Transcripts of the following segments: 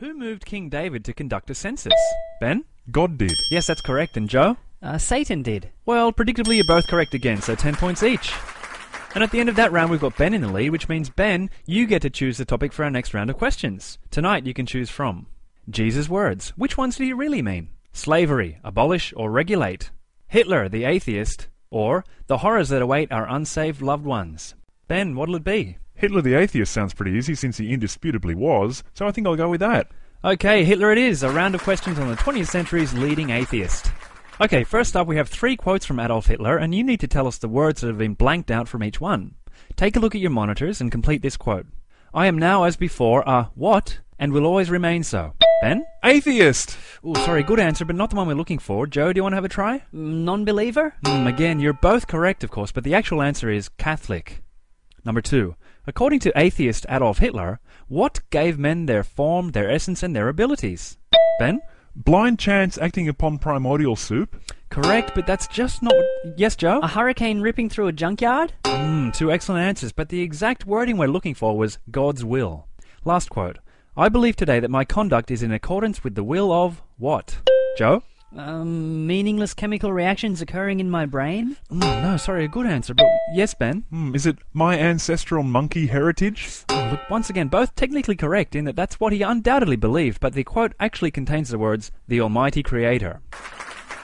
Who moved King David to conduct a census? Ben? God did. Yes, that's correct. And Joe? Satan did. Well, predictably you're both correct again, so 10 points each. And at the end of that round we've got Ben in the lead, which means Ben, you get to choose the topic for our next round of questions. Tonight you can choose from Jesus' words. Which ones do you really mean? Slavery, abolish or regulate? Hitler, the atheist, or the horrors that await our unsaved loved ones? Ben, what'll it be? Hitler the atheist sounds pretty easy since he indisputably was, so I think I'll go with that. Okay, Hitler it is, a round of questions on the 20th century's leading atheist. Okay, first up we have 3 quotes from Adolf Hitler, and you need to tell us the words that have been blanked out from each one. Take a look at your monitors and complete this quote. I am now as before a what, and will always remain so. Ben? Atheist! Oh, sorry, good answer, but not the one we're looking for. Joe, do you want to have a try? Non-believer? Again, you're both correct, of course, but the actual answer is Catholic. Number 2. According to atheist Adolf Hitler, what gave men their form, their essence, and their abilities? Ben? Blind chance acting upon primordial soup? Correct, but that's just not... Yes, Joe? A hurricane ripping through a junkyard? 2 excellent answers, but the exact wording we're looking for was God's will. Last quote. I believe today that my conduct is in accordance with the will of... what? Joe? Meaningless chemical reactions occurring in my brain? No, sorry, a good answer, but yes, Ben? Is it my ancestral monkey heritage? Look, once again, both technically correct in that that's what he undoubtedly believed, but the quote actually contains the words, the Almighty Creator.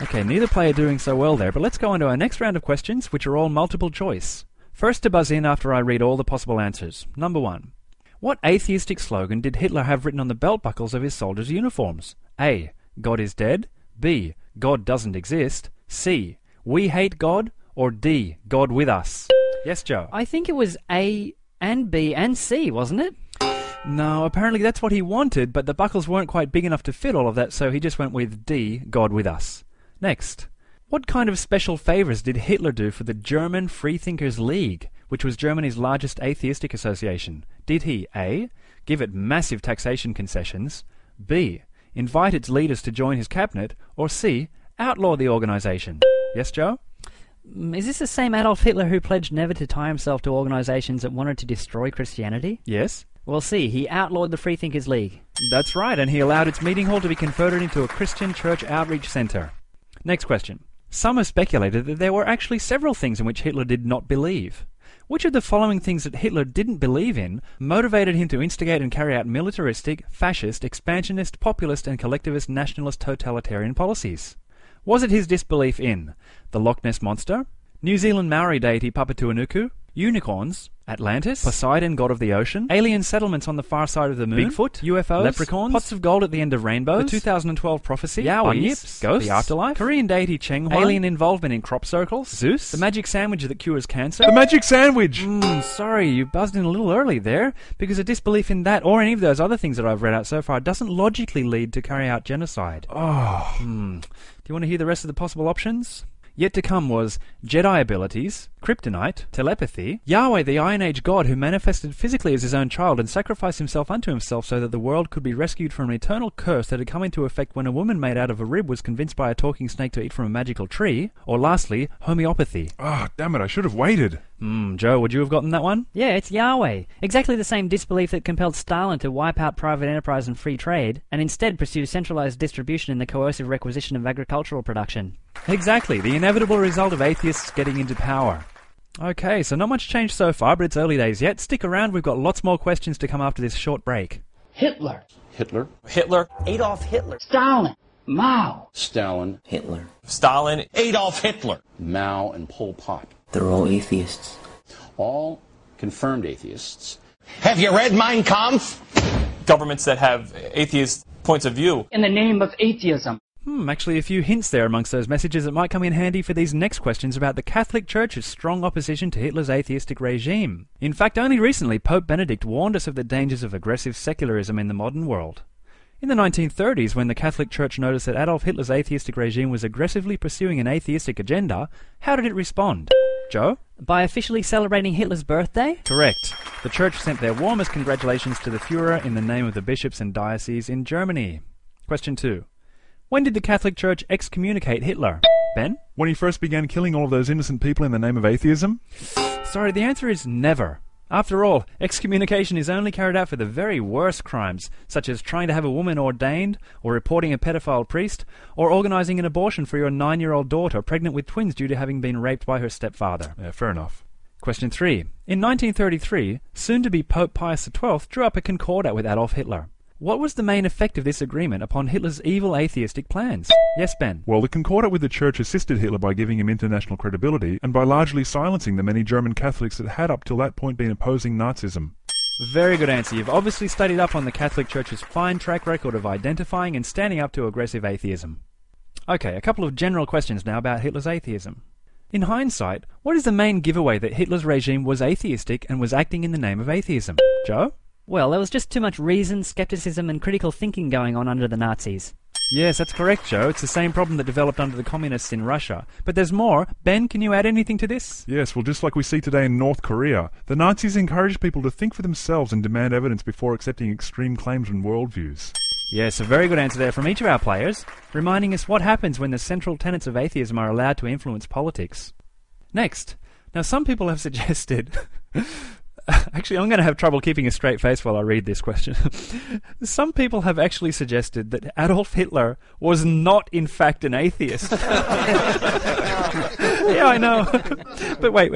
Okay, neither player doing so well there, but let's go on to our next round of questions, which are all multiple choice. First to buzz in after I read all the possible answers. Number 1. What atheistic slogan did Hitler have written on the belt buckles of his soldiers' uniforms? A. God is dead. B. God doesn't exist. C. We hate God. Or D. God with us. Yes, Joe? I think it was A and B and C, wasn't it? No, apparently that's what he wanted, but the buckles weren't quite big enough to fit all of that, so he just went with D. God with us. Next. What kind of special favours did Hitler do for the German Freethinkers League, which was Germany's largest atheistic association? Did he A. give it massive taxation concessions, B. invite its leaders to join his cabinet, or C. outlaw the organisation? Yes, Joe? Is this the same Adolf Hitler who pledged never to tie himself to organisations that wanted to destroy Christianity? Yes. Well, C. He outlawed the Freethinkers League. That's right, and he allowed its meeting hall to be converted into a Christian church outreach centre. Next question. Some have speculated that there were actually several things in which Hitler did not believe. Which of the following things that Hitler didn't believe in motivated him to instigate and carry out militaristic, fascist, expansionist, populist and collectivist nationalist totalitarian policies? Was it his disbelief in the Loch Ness Monster, New Zealand Maori deity Papatuanuku, unicorns, Atlantis, Poseidon, god of the ocean, alien settlements on the far side of the moon, Bigfoot, UFOs, leprechauns, pots of gold at the end of rainbows, the 2012 prophecy, Yowies, ghosts, the afterlife, Korean deity Cheng Huan, alien involvement in crop circles, Zeus, the magic sandwich that cures cancer? The magic sandwich! Sorry, you buzzed in a little early there, because a disbelief in that or any of those other things that I've read out so far doesn't logically lead to carry out genocide. Do you want to hear the rest of the possible options? Yet to come was Jedi abilities, kryptonite, telepathy, Yahweh the Iron Age god who manifested physically as his own child and sacrificed himself unto himself so that the world could be rescued from an eternal curse that had come into effect when a woman made out of a rib was convinced by a talking snake to eat from a magical tree, or lastly, homeopathy. Damn it, I should have waited. Joe, would you have gotten that one? Yeah, it's Yahweh. Exactly the same disbelief that compelled Stalin to wipe out private enterprise and free trade, and instead pursue centralized distribution and the coercive requisition of agricultural production. Exactly, the inevitable result of atheists getting into power. Okay, so not much change so far, but it's early days yet. Stick around, we've got lots more questions to come after this short break. Hitler. Hitler. Hitler. Adolf Hitler. Stalin. Mao. Stalin. Hitler. Stalin. Adolf Hitler. Mao and Pol Pot. They're all atheists. All confirmed atheists. Have you read Mein Kampf? Governments that have atheist points of view. In the name of atheism. Actually a few hints there amongst those messages that might come in handy for these next questions about the Catholic Church's strong opposition to Hitler's atheistic regime. In fact, only recently Pope Benedict warned us of the dangers of aggressive secularism in the modern world. In the 1930s, when the Catholic Church noticed that Adolf Hitler's atheistic regime was aggressively pursuing an atheistic agenda, how did it respond? Joe? By officially celebrating Hitler's birthday? Correct. The Church sent their warmest congratulations to the Führer in the name of the bishops and dioceses in Germany. Question 2. When did the Catholic Church excommunicate Hitler? Ben? When he first began killing all of those innocent people in the name of atheism? Sorry, the answer is never. After all, excommunication is only carried out for the very worst crimes, such as trying to have a woman ordained, or reporting a pedophile priest, or organising an abortion for your 9-year-old daughter pregnant with twins due to having been raped by her stepfather. Yeah, fair enough. Question 3. In 1933, soon-to-be Pope Pius XII drew up a concordat with Adolf Hitler. What was the main effect of this agreement upon Hitler's evil atheistic plans? Yes, Ben? Well, the concordat with the Church assisted Hitler by giving him international credibility and by largely silencing the many German Catholics that had up till that point been opposing Nazism. Very good answer. You've obviously studied up on the Catholic Church's fine track record of identifying and standing up to aggressive atheism. Okay, a couple of general questions now about Hitler's atheism. In hindsight, what is the main giveaway that Hitler's regime was atheistic and was acting in the name of atheism? Joe? Well, there was just too much reason, skepticism, and critical thinking going on under the Nazis. Yes, that's correct, Joe. It's the same problem that developed under the communists in Russia. But there's more. Ben, can you add anything to this? Yes, well, just like we see today in North Korea, the Nazis encouraged people to think for themselves and demand evidence before accepting extreme claims and worldviews. Yes, a very good answer there from each of our players, reminding us what happens when the central tenets of atheism are allowed to influence politics. Next. Now, some people have suggested... Actually, I'm going to have trouble keeping a straight face while I read this question. Some people have actually suggested that Adolf Hitler was not, in fact, an atheist. Yeah, I know. But wait.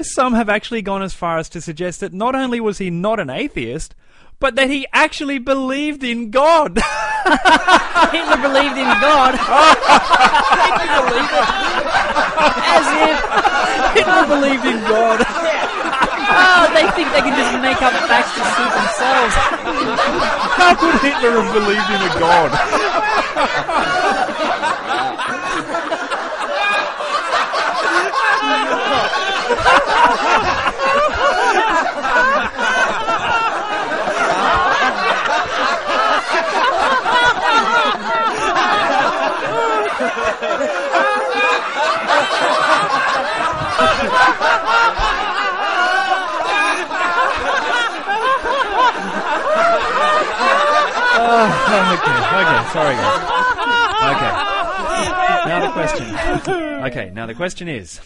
Some have actually gone as far as to suggest that not only was he not an atheist, but that he actually believed in God. Hitler believed in God. As if Hitler believed in God. Oh, they think they can just make up facts to suit themselves. How could Hitler have believed in a god? Okay, sorry guys. Now the question is,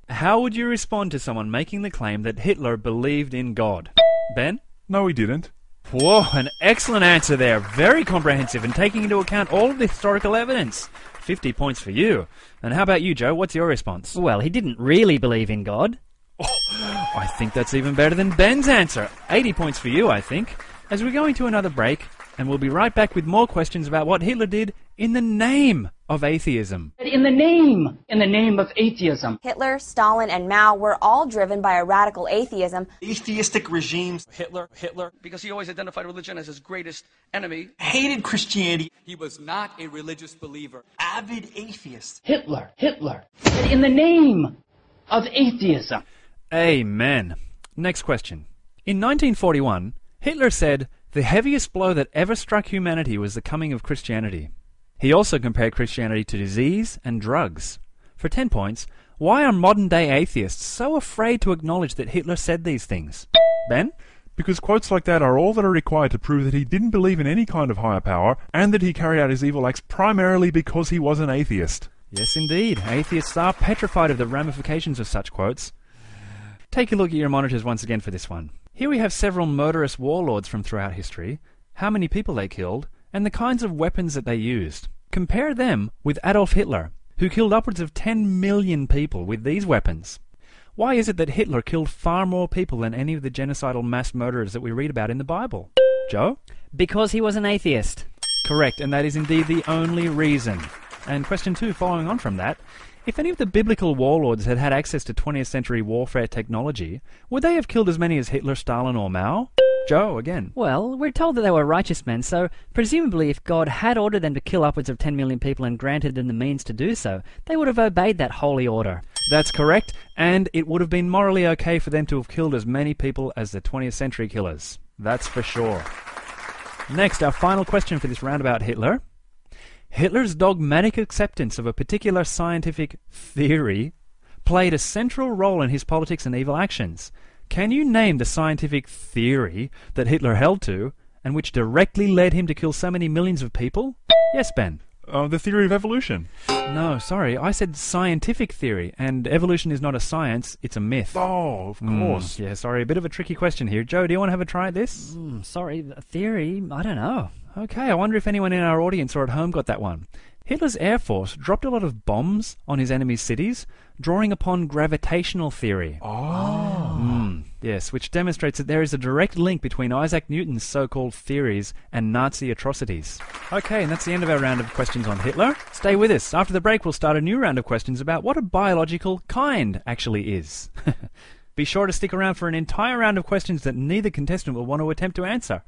how would you respond to someone making the claim that Hitler believed in God? Ben? No, he didn't. Whoa, an excellent answer there. Very comprehensive and taking into account all of the historical evidence. 50 points for you. And how about you, Joe? What's your response? Well, he didn't really believe in God. I think that's even better than Ben's answer. 80 points for you, I think. As we're going to another break, and we'll be right back with more questions about what Hitler did in the name of atheism. In the name of atheism. Hitler, Stalin, and Mao were all driven by a radical atheism. Atheistic regimes. Hitler, because he always identified religion as his greatest enemy. Hated Christianity. He was not a religious believer. Avid atheist. Hitler. In the name of atheism. Amen. Next question. In 1941, Hitler said, "The heaviest blow that ever struck humanity was the coming of Christianity." He also compared Christianity to disease and drugs. For 10 points, why are modern-day atheists so afraid to acknowledge that Hitler said these things? Ben? Because quotes like that are all that are required to prove that he didn't believe in any kind of higher power and that he carried out his evil acts primarily because he was an atheist. Yes, indeed. Atheists are petrified of the ramifications of such quotes. Take a look at your monitors once again for this one. Here we have several murderous warlords from throughout history, how many people they killed, and the kinds of weapons that they used. Compare them with Adolf Hitler, who killed upwards of 10 million people with these weapons. Why is it that Hitler killed far more people than any of the genocidal mass murderers that we read about in the Bible? Joe? Because he was an atheist. Correct, and that is indeed the only reason. And question 2, following on from that, if any of the biblical warlords had had access to 20th century warfare technology, would they have killed as many as Hitler, Stalin, or Mao? Joe, again. Well, we're told that they were righteous men, so presumably if God had ordered them to kill upwards of 10 million people and granted them the means to do so, they would have obeyed that holy order. That's correct, and it would have been morally okay for them to have killed as many people as the 20th century killers. That's for sure. Next, our final question for this round about Hitler. Hitler's dogmatic acceptance of a particular scientific theory played a central role in his politics and evil actions. Can you name the scientific theory that Hitler held to and which directly led him to kill so many millions of people? Yes, Ben. The theory of evolution. No, sorry, I said scientific theory, and evolution is not a science, it's a myth. Oh, of course. Yeah, sorry, a bit of a tricky question here. Joe, do you want to have a try at this? Sorry, theory? I don't know. Okay, I wonder if anyone in our audience or at home got that one. Hitler's Air Force dropped a lot of bombs on his enemies' cities, drawing upon gravitational theory. Yes, which demonstrates that there is a direct link between Isaac Newton's so-called theories and Nazi atrocities. Okay, and that's the end of our round of questions on Hitler. Stay with us. After the break, we'll start a new round of questions about what a biological kind actually is. Be sure to stick around for an entire round of questions that neither contestant will want to attempt to answer.